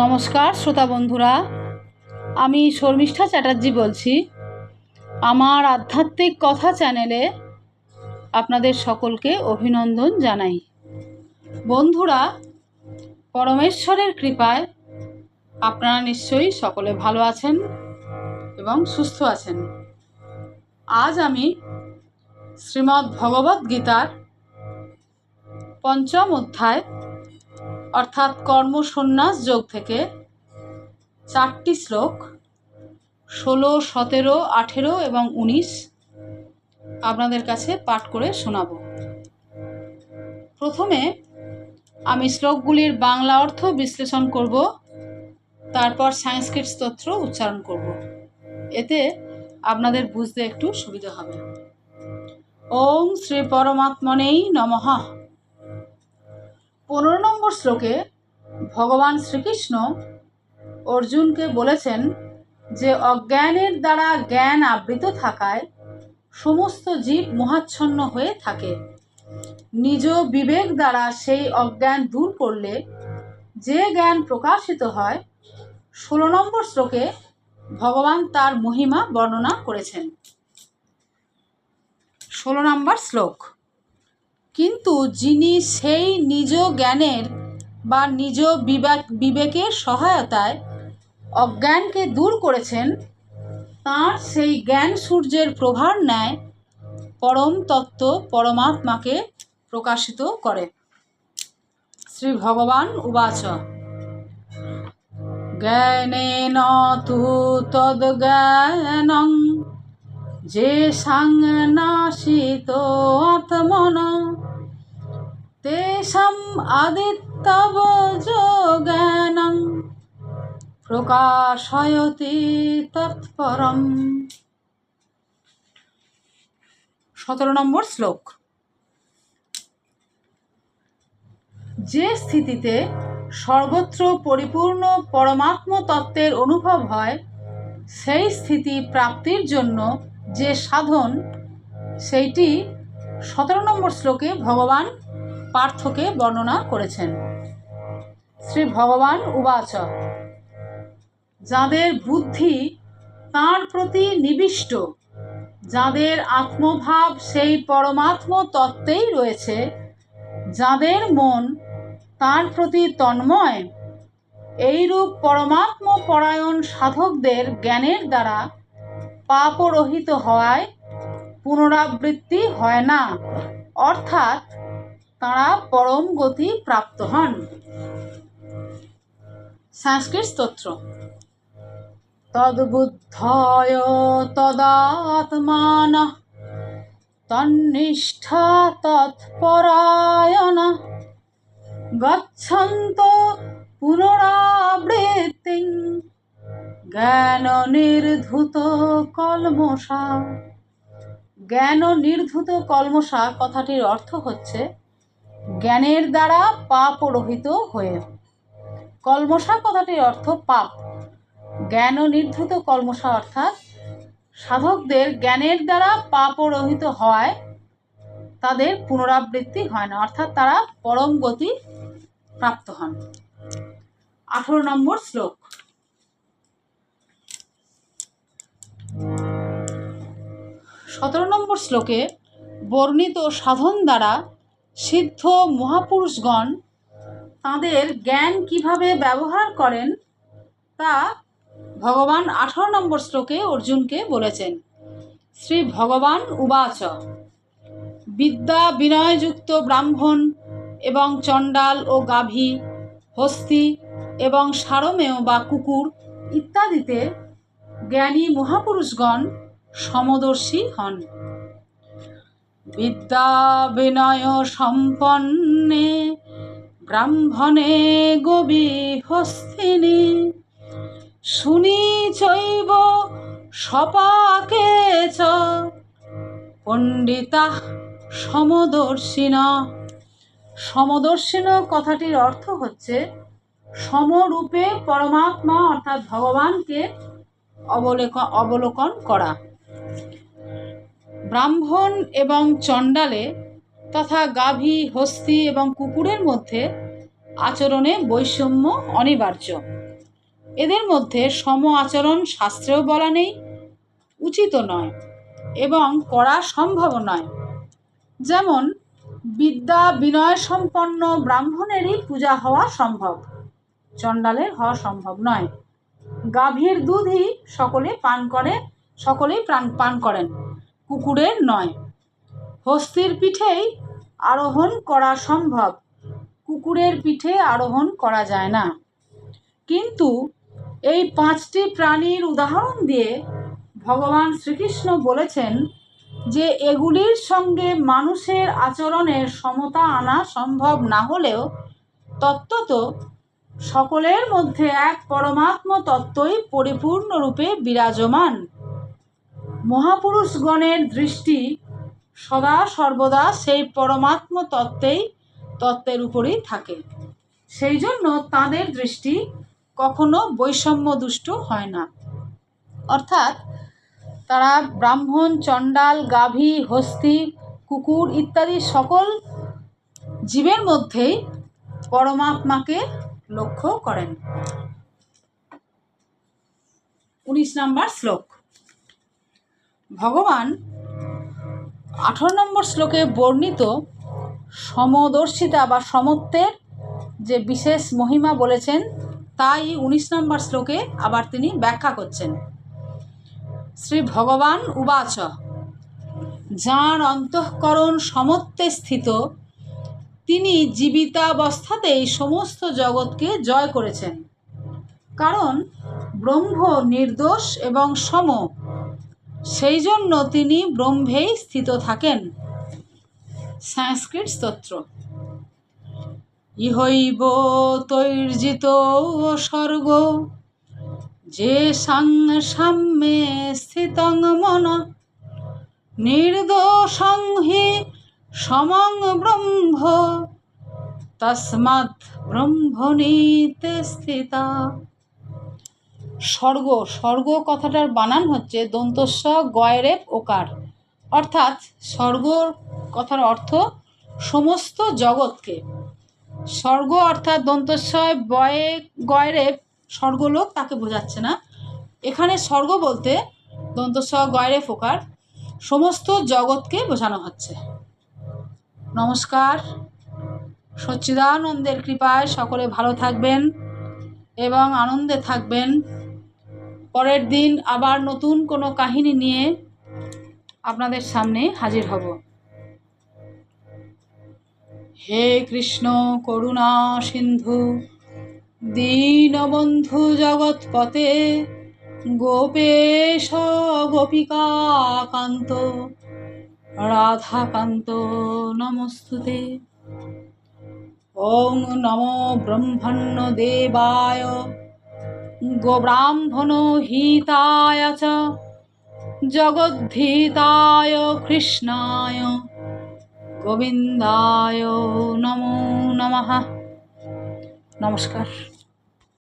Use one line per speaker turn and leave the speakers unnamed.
নমস্কার শ্রোতা বন্ধুরা, আমি শর্মিষ্ঠা চ্যাটার্জি বলছি। আমার আধ্যাত্মিক কথা চ্যানেলে আপনাদের সকলকে অভিনন্দন জানাই। বন্ধুরা, পরমেশ্বরের কৃপায় আপনারা নিশ্চয়ই সকলে ভালো আছেন এবং সুস্থ আছেন। আজ আমি শ্রীমদ্ ভগবদ গীতার পঞ্চম অধ্যায় অর্থাৎ কর্ম সন্ন্যাস যোগ থেকে 4টি শ্লোক 16, 17, 18 এবং 19 আপনাদের কাছে পাঠ করে শোনাব। প্রথমে আমি শ্লোকগুলির বাংলা অর্থ বিশ্লেষণ করব, তারপর সংস্কৃত স্তোত্র উচ্চারণ করব। এতে আপনাদের বুঝতে একটু সুবিধা হবে। ওম শ্রী পরমাত্মনেই নমঃ। 15 নম্বর শ্লোকে ভগবান শ্রীকৃষ্ণ অর্জুনকে বলেছেন যে অজ্ঞানের দ্বারা জ্ঞান আবৃত থাকায় সমস্ত জীব মোহাচ্ছন্ন হয়ে থাকে। নিজ বিবেক দ্বারা সেই অজ্ঞান দূর করলে যে জ্ঞান প্রকাশিত হয়। 16 নম্বর শ্লোকে ভগবান তার মহিমা বর্ণনা করেছেন। 16 নম্বর শ্লোক। কিন্তু যিনি সেই নিজ জ্ঞানের বা নিজ বিবেকের সহায়তায় অজ্ঞানকে দূর করেছেন, তাঁর সেই জ্ঞান সূর্যের প্রভার ন্যায় পরম তত্ত্ব পরমাত্মাকে প্রকাশিত করে। শ্রী ভগবান উবাচ জ্ঞানেন তু তদ্জ্ঞানং যেষাং নাশিতো আত্মনা তেষাং আদিত্যবজ জ্ঞানং প্রকাশয়তি তৎপরম। 17 নম্বর শ্লোক। যে স্থিতিতে সর্বত্র পরিপূর্ণ পরমাত্ম তত্ত্বের অনুভব হয়, সেই স্থিতি প্রাপ্তির জন্য যে সাধন, সেইটি 17 নম্বর শ্লোকে ভগবান পার্থকে বর্ণনা করেছেন। শ্রী ভগবান উবাচ যাদের বুদ্ধি তাঁর প্রতি নিবিষ্ট, যাদের আত্মভাব সেই পরমাত্ম তত্ত্বেই রয়েছে, যাদের মন তাঁর প্রতি তন্ময়, এইরূপ পরমাত্ম পরায়ণ সাধকদের জ্ঞানের দ্বারা পাপরহিত হওয়ায় পুনরাবৃত্তি হয় না, অর্থাৎ তাঁরা পরম গতি প্রাপ্ত হন। সংস্কৃত স্তোত্র। তদ্বুদ্ধয় তদাত্মানঃ তন্নিষ্ঠা তৎপরায়ণা গচ্ছন্তো পুনরাবৃত্তিং জ্ঞান নির্ধূত কলমষা। জ্ঞান নির্ধূত কলমষা কথাটির অর্থ হচ্ছে জ্ঞানের দ্বারা পাপ রহিত হয়ে। কলমষা কথাটির অর্থ পাপ। জ্ঞান নির্ধূত কলমষা অর্থাৎ সাধকদের জ্ঞানের দ্বারা পাপ রহিত হওয়ায় তাদের পুনরাবৃত্তি হয় না, অর্থাৎ তারা পরম গতি প্রাপ্ত হন। 18 নম্বর শ্লোক। 17 নম্বর শ্লোকে বর্ণিত সাধন দ্বারা সিদ্ধ মহাপুরুষগণ তাঁদের জ্ঞান কিভাবে ব্যবহার করেন তা ভগবান 18 নম্বর শ্লোকে অর্জুনকে বলেছেন। শ্রী ভগবান উবাচ বিদ্যা বিনয়যুক্ত ব্রাহ্মণ এবং চণ্ডাল ও গাভী, হস্তি এবং সারমেয় বা কুকুর ইত্যাদিতে জ্ঞানী মহাপুরুষগণ সমদর্শী হন। বিদ্যা বিনয় সম্পন্নে ব্রাহ্মণে গোবী হস্তিনি শুনি চৈব সপাকে চ পণ্ডিতা সমদর্শিনা। সমদর্শিন কথাটির অর্থ হচ্ছে সমরূপে পরমাত্মা অর্থাৎ ভগবানকে অবলোকন করা। ব্রাহ্মণ এবং চণ্ডালে তথা গাভী, হস্তি এবং কুকুরের মধ্যে আচরণে বৈষম্য অনিবার্য। এদের মধ্যে সম আচরণ শাস্ত্রেও বলা নেই, উচিত নয় এবং করা সম্ভব নয়। যেমন বিদ্যা বিনয় সম্পন্ন ব্রাহ্মণেরই পূজা হওয়া সম্ভব, চণ্ডালের হওয়া সম্ভব নয়। গাভীর দুধই সকলেই পান করেন, কুকুরের নয়। হস্তির পিঠেই আরোহণ করা সম্ভব, কুকুরের পিঠে আরোহণ করা যায় না। কিন্তু এই 5টি প্রাণীর উদাহরণ দিয়ে ভগবান শ্রীকৃষ্ণ বলেছেন যে এগুলির সঙ্গে মানুষের আচরণের সমতা আনা সম্ভব না হলেও তত্ত্বত সকলের মধ্যে এক পরমাত্ম তত্ত্বই পরিপূর্ণরূপে বিরাজমান। মহাপুরুষগণের দৃষ্টি সদা সর্বদা সেই পরমাত্ম তত্ত্বের উপরই থাকে। সেই জন্য তাঁদের দৃষ্টি কখনো বৈষম্য দুষ্ট হয় না। অর্থাৎ তারা ব্রাহ্মণ, চণ্ডাল, গাভী, হস্তি, কুকুর ইত্যাদি সকল জীবের মধ্যেই পরমাত্মাকে লক্ষ্য করেন। 19 নম্বর শ্লোক। ভগবান 18 নম্বর শ্লোকে বর্ণিত সমদর্শিতা বা সমত্বের যে বিশেষ মহিমা বলেছেন তাই 19 নম্বর শ্লোকে আবার তিনি ব্যাখ্যা করছেন। শ্রী ভগবান উবাচ, যাঁর অন্তঃকরণ সমত্বে স্থিত তিনি জীবিতাবস্থাতেই সমস্ত জগৎকে জয় করেছেন। কারণ ব্রহ্ম নির্দোষ এবং সম, সেই জন্য তিনি ব্রহ্মেই স্থিত থাকেন। সংস্কৃত স্তোত্র। ইহৈব তৈর্জিত স্বর্গ যে সাম্যে স্থিতং মন নির্দোষং হি সমং ব্রহ্ম তস্মাৎ ব্রহ্মণীতে স্থিতা। স্বর্গ কথাটার বানান হচ্ছে দন্তস্ব গয়রেপ ওকার, অর্থাৎ স্বর্গ কথার অর্থ সমস্ত জগৎকে। স্বর্গ অর্থাৎ দন্তস্বয় বয়ে গয়রেপ স্বর্গলোক তাকে বোঝাচ্ছে না, এখানে স্বর্গ বলতে দন্তস্ব গয়রেপ ওকার সমস্ত জগৎকে বোঝানো হচ্ছে। নমস্কার। সচ্চিদানন্দের কৃপায় সকলে ভালো থাকবেন এবং আনন্দে থাকবেন। পরের দিন আবার নতুন কোনো কাহিনী নিয়ে আপনাদের সামনে হাজির হব। হে কৃষ্ণ করুণা সিন্ধু দীনবন্ধু জগৎপতে গোপেশ গোপিকা কান্ত রাধাকান্ত নমস্তুতে। ওং নমো ব্রহ্মণ্য দেবায় গোব্রাহ্মণ হিতায় চ জগদ্ধিতায় কৃষ্ণায় গোবিন্দায় নমো নমঃ। নমস্কার।